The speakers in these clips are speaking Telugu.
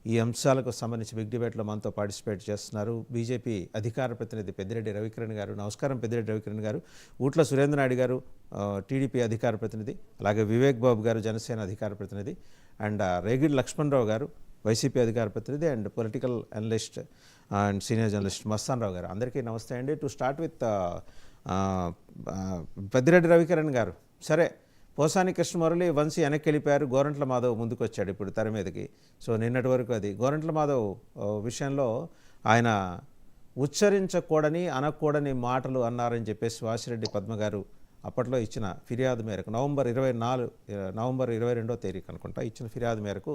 ఈ అంశాలకు సంబంధించి బిగ్ డిబేట్లో మనతో పార్టిసిపేట్ చేస్తున్నారు బీజేపీ అధికార ప్రతినిధి పెద్దిరెడ్డి రవికిరణ్ గారు. నమస్కారం పెద్దిరెడ్డి రవికిరణ్ గారు. ఊట్ల సురేంద్రనాయుడు గారు టీడీపీ అధికార ప్రతినిధి, అలాగే వివేక్ బాబు గారు జనసేన అధికార ప్రతినిధి, అండ్ రేగిడి లక్ష్మణరావు గారు వైసీపీ అధికార ప్రతినిధి, and political analyst and senior journalist Mastan Rao garu. అందరికీ నమస్తే అండి. To start with Peddireddy Ravikiran garu, సరే పోసాని కృష్ణమురళి వంశీ వెనక్కి వెళ్ళిపోయారు, గోరంట్ల మాధవ్ ముందుకు వచ్చాడు ఇప్పుడు తెర మీదకి. సో నిన్నటి వరకు అది గోరంట్ల మాధవ్ విషయంలో ఆయన ఉచ్చరించకూడని అనకూడని మాటలు అన్నారని చెప్పేసి వాసిరెడ్డి పద్మ గారు అప్పట్లో ఇచ్చిన ఫిర్యాదు మేరకు నవంబర్ 22వ తేదీకి అనుకుంటా ఇచ్చిన ఫిర్యాదు మేరకు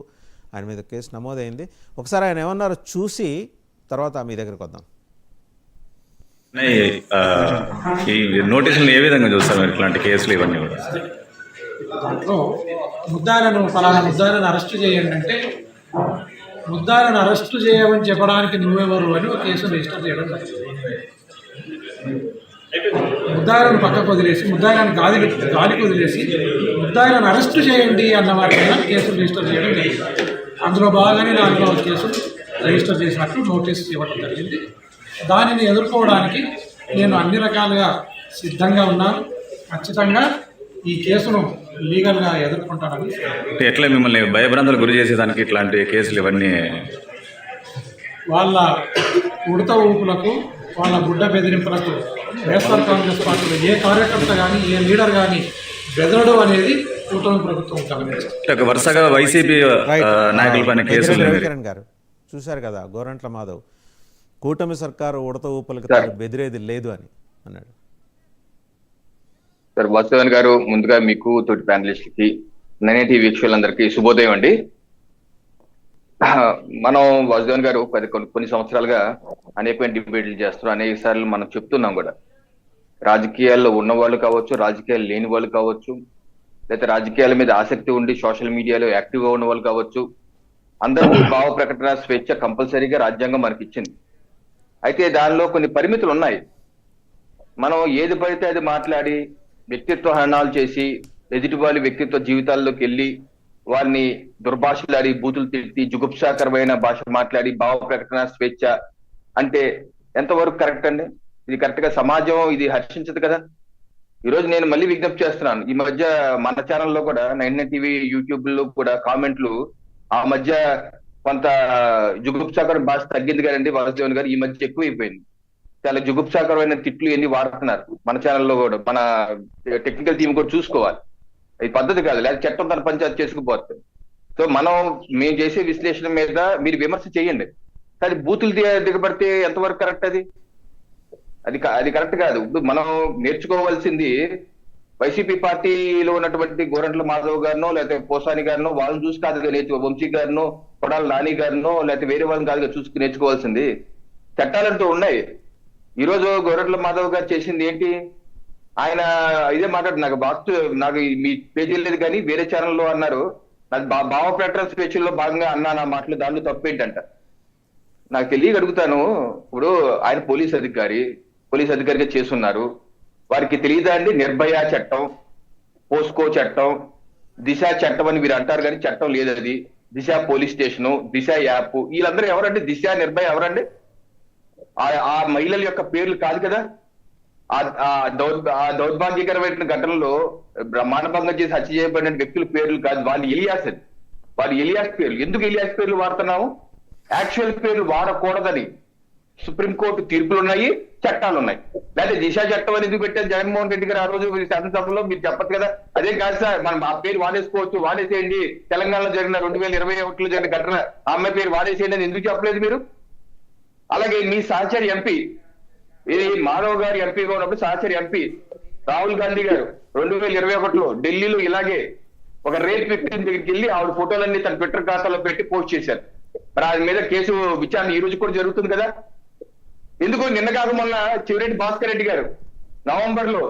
ఆయన మీద కేసు నమోదైంది. ఒకసారి ఆయన ఏమన్నారో చూసి తర్వాత మీ దగ్గరకు వద్దాం. ఈ నోటీసులను ఏ విధంగా చూస్తారు మీరు ఇట్లాంటి కేసులు ఇవన్నీ కూడా? దాంట్లో ఫలానా ముద్దాయిలను అరెస్టు చేయండి అంటే ముద్దాయిలను అరెస్టు చేయమని చెప్పడానికి నువ్వెవరు అని ఒక కేసు రిజిస్టర్ చేయడం జరిగింది. ముద్దాయిలను పక్కకు వదిలేసి ముద్దాయిలను గాలికి వదిలేసి ముద్దాయిలను అరెస్టు చేయండి అన్న వాటిపైన కేసులు రిజిస్టర్ చేయడం జరిగింది. అందులో భాగంగానే 4వ కేసు రిజిస్టర్ చేసినట్టు నోటీస్ ఇవ్వడం జరిగింది. దానిని ఎదుర్కోవడానికి నేను అన్ని రకాలుగా సిద్ధంగా ఉన్నాను. ఖచ్చితంగా ఈ కేసును లీగల్గా ఎదుర్కొంటానని. ఎట్లా మిమ్మల్ని భయభ్రాంతులు గురి చేసేదానికి ఇట్లాంటి కేసులు ఇవన్నీ? వాళ్ళ ఉడత ఊపులకు, వాళ్ళ గుడ్డ బెదిరింపులకు వైఎస్ఆర్ కాంగ్రెస్ పార్టీలో ఏ కార్యకర్త కానీ ఏ లీడర్ కానీ బెదరడం అనేది కూటమి ప్రభుత్వం గమనించారు. వరుసగా వైసీపీ నాయకులపైన కేసులు. రవికిరణ్ గారు చూశారు కదా, గోరంట్ల మాధవ్ కూటమి సర్కారు ఉడత ఊపులకు బెదిరేది లేదు అని అన్నాడు. సార్ వాసుదేవన్ గారు, ముందుగా మీకు తోటి ప్యానలిస్ట్కి నైన్టీ వీక్షకులందరికీ శుభోదయం అండి. మనం వాసుదేవన్ గారు కొన్ని సంవత్సరాలుగా అనేక డిబేట్లు చేస్తున్నాం, అనేక సార్లు మనం చెప్తున్నాం కూడా. రాజకీయాల్లో ఉన్న వాళ్ళు కావచ్చు, రాజకీయాలు లేని వాళ్ళు కావచ్చు, లేకపోతే రాజకీయాల మీద ఆసక్తి ఉండి సోషల్ మీడియాలో యాక్టివ్గా ఉన్న వాళ్ళు కావచ్చు, అందరికీ భావ ప్రకటన స్వేచ్ఛ కంపల్సరీగా రాజ్యాంగం మనకి ఇచ్చింది. అయితే దానిలో కొన్ని పరిమితులు ఉన్నాయి. మనం ఏది పడితే అది మాట్లాడి వ్యక్తిత్వ హరణాలు చేసి ఎదుటి వాళ్ళ వ్యక్తిత్వ జీవితాల్లోకి వెళ్ళి వారిని దుర్భాషలాడి, బూతులు తిట్టి, జుగుప్సాకరమైన భాష మాట్లాడి భావ ప్రకటన స్వేచ్ఛ అంటే ఎంతవరకు కరెక్ట్ అండి? ఇది కరెక్ట్ గా సమాజం ఇది హర్షించదు కదా. ఈరోజు నేను మళ్ళీ విజ్ఞప్తి చేస్తున్నాను. ఈ మధ్య మన ఛానల్లో కూడా 99 టీవీ యూట్యూబ్ లో కూడా కామెంట్లు ఆ మధ్య కొంత జుగుప్సాకర భాష తగ్గింది కదండి వాసుదేవన్ గారు, ఈ మధ్య ఎక్కువైపోయింది. చాలా జుగుప్సాకరమైన తిట్లు ఎన్ని వాడుతున్నారు మన ఛానల్లో కూడా. మన టెక్నికల్ టీం కూడా చూసుకోవాలి. ఇది పద్ధతి కాదు, లేదా చట్టం తన పంచాయతీ చేసుకుపోతుంది. సో మేము చేసే విశ్లేషణ మీద మీరు విమర్శ చేయండి, కానీ బూతులు దిగబడితే ఎంతవరకు కరెక్ట్? అది కరెక్ట్ కాదు. ఇప్పుడు మనం నేర్చుకోవాల్సింది వైసీపీ పార్టీలో ఉన్నటువంటి గోరంట్ల మాధవ్ గారినో లేకపోతే పోసాని గారినో వాళ్ళని చూసి కాదు, వంశీ గారినో కొడాల నాని గారినో లేకపోతే వేరే వాళ్ళని కాదుగా చూసుకుని నేర్చుకోవాల్సింది. చట్టాలంటూ ఉన్నాయి. ఈ రోజు గోరంట్ల మాధవ్ గారు చేసింది ఏంటి? ఆయన ఇదే మాట్లాడు, నాకు మీ పేజీ లేదు కానీ వేరే ఛానల్లో అన్నారు, నాకు భావ ప్రకటన స్వేచ్ఛల్లో భాగంగా అన్నా నా మాటలు, దాంట్లో తప్పేంటంట. నాకు తెలియక అడుగుతాను. ఇప్పుడు ఆయన పోలీస్ అధికారిగా చేస్తున్నారు, వారికి తెలియదా అండి నిర్భయ చట్టం, పోస్కో చట్టం, దిశ చట్టం అని మీరు అంటారు కానీ చట్టం లేదు. అది దిశ పోలీస్ స్టేషను, దిశ యాప్, వీళ్ళందరూ ఎవరండి? దిశ నిర్భయ ఎవరండి? ఆ మహిళల యొక్క పేర్లు కాదు కదా. ఆ దౌర్భాగ్యకరమైన ఘటనలో మానభంగం చేసి హత్య చేయబడిన వ్యక్తుల పేర్లు కాదు, వాళ్ళు ఎలియాస్ పేర్లు. ఎందుకు ఎలియాస్ పేర్లు వాడుతున్నాము? యాక్చువల్ పేర్లు వాడకూడదని సుప్రీంకోర్టు తీర్పులు ఉన్నాయి, చట్టాలు ఉన్నాయి. లేదా దిశ చట్టం అని ఎందుకు పెట్టారు జగన్మోహన్ రెడ్డి గారు ఆ రోజు శాసనసభలో? మీరు చెప్పదు కదా. అదే కాదు సార్, మనం ఆ పేరు వాడేసుకోవచ్చు, వాడేసేయండి. తెలంగాణలో జరిగిన 2021లో జరిగిన ఘటన ఆ అమ్మాయి పేరు వాడేసేయండి అని ఎందుకు చెప్పలేదు మీరు? అలాగే మీ సహచరి ఎంపీ, ఇది మాధవ్ గారు ఎంపీగా ఉన్నప్పుడు సహచరి ఎంపీ రాహుల్ గాంధీ గారు 2021లో ఢిల్లీలో ఇలాగే ఒక రేప్ విక్టిమ్ దగ్గరికి వెళ్ళి ఆవిడ ఫోటోలన్నీ తన ట్విట్టర్ ఖాతాలో పెట్టి పోస్ట్ చేశారు. మరి ఆయన మీద కేసు విచారణ ఈ రోజు కూడా జరుగుతుంది కదా. ఎందుకు నిన్న కాక మొన్న చివరెడ్డి భాస్కర్ రెడ్డి గారు నవంబర్ లో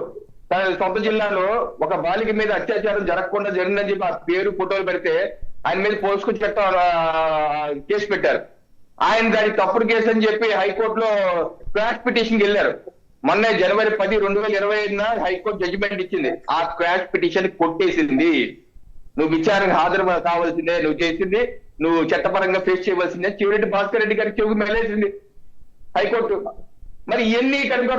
తన సొంత జిల్లాలో ఒక బాలిక మీద అత్యాచారం జరగకుండా జరిగిందని చెప్పి ఆ పేరు ఫోటోలు పెడితే ఆయన మీద పోస్కో చట్టం కేసు పెట్టారు. ఆయన దానికి తప్పుడు కేసు అని చెప్పి హైకోర్టులో క్వాష్ పిటిషన్కి వెళ్ళారు. మొన్న జనవరి 10, 2025 హైకోర్టు జడ్జిమెంట్ ఇచ్చింది. ఆ క్వాష్ పిటిషన్ కొట్టేసింది. నువ్వు విచారణకు హాజరు కావాల్సిందే, నువ్వు చేసింది నువ్వు చట్టపరంగా ఫేస్ చేయవలసిందే. చివరెడ్డి భాస్కర్ రెడ్డి గారికి చెవుకు మెలేసింది హైకోర్టు. మరి ఇవన్నీ కనుక